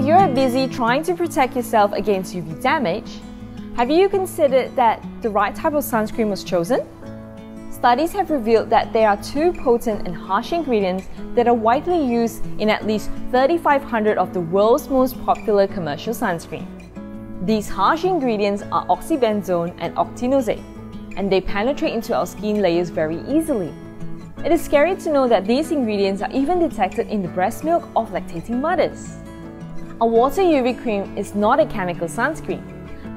While you're busy trying to protect yourself against UV damage, have you considered that the right type of sunscreen was chosen? Studies have revealed that there are two potent and harsh ingredients that are widely used in at least 3,500 of the world's most popular commercial sunscreen. These harsh ingredients are oxybenzone and octinoxate, and they penetrate into our skin layers very easily. It is scary to know that these ingredients are even detected in the breast milk of lactating mothers. A water UV cream is not a chemical sunscreen.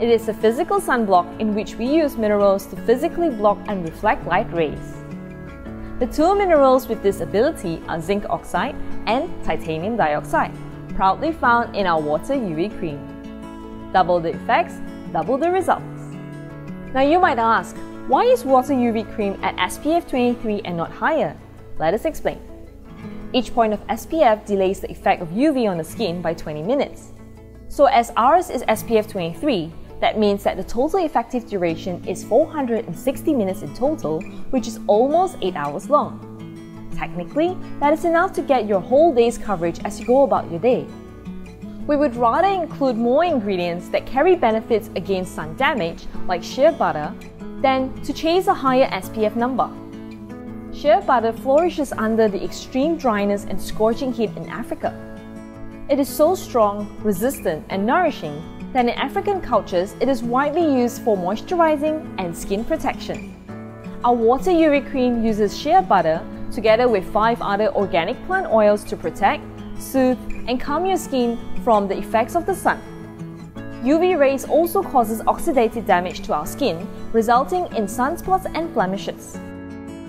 It is a physical sunblock in which we use minerals to physically block and reflect light rays. The two minerals with this ability are zinc oxide and titanium dioxide, proudly found in our water UV cream. Double the effects, double the results. Now you might ask, why is water UV cream at SPF 23 and not higher? Let us explain. Each point of SPF delays the effect of UV on the skin by 20 minutes. So as ours is SPF 23, that means that the total effective duration is 460 minutes in total, which is almost 8 hours long. Technically, that is enough to get your whole day's coverage as you go about your day. We would rather include more ingredients that carry benefits against sun damage, like shea butter, than to chase a higher SPF number. Shea butter flourishes under the extreme dryness and scorching heat in Africa. It is so strong, resistant, and nourishing that in African cultures it is widely used for moisturizing and skin protection. Our water UV cream uses shea butter together with 5 other organic plant oils to protect, soothe, and calm your skin from the effects of the sun. UV rays also causes oxidative damage to our skin, resulting in sunspots and blemishes.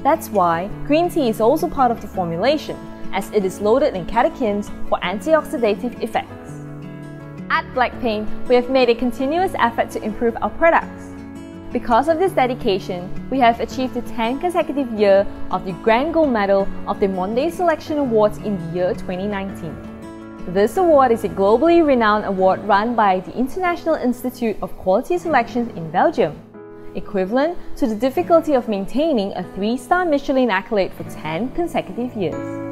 That's why green tea is also part of the formulation, as it is loaded in catechins for antioxidative effects. At Blackpaint, we have made a continuous effort to improve our products. Because of this dedication, we have achieved the 10th consecutive year of the Grand Gold Medal of the Monday Selection Awards in the year 2019. This award is a globally renowned award run by the International Institute of Quality Selections in Belgium, equivalent to the difficulty of maintaining a 3-star Michelin accolade for 10 consecutive years.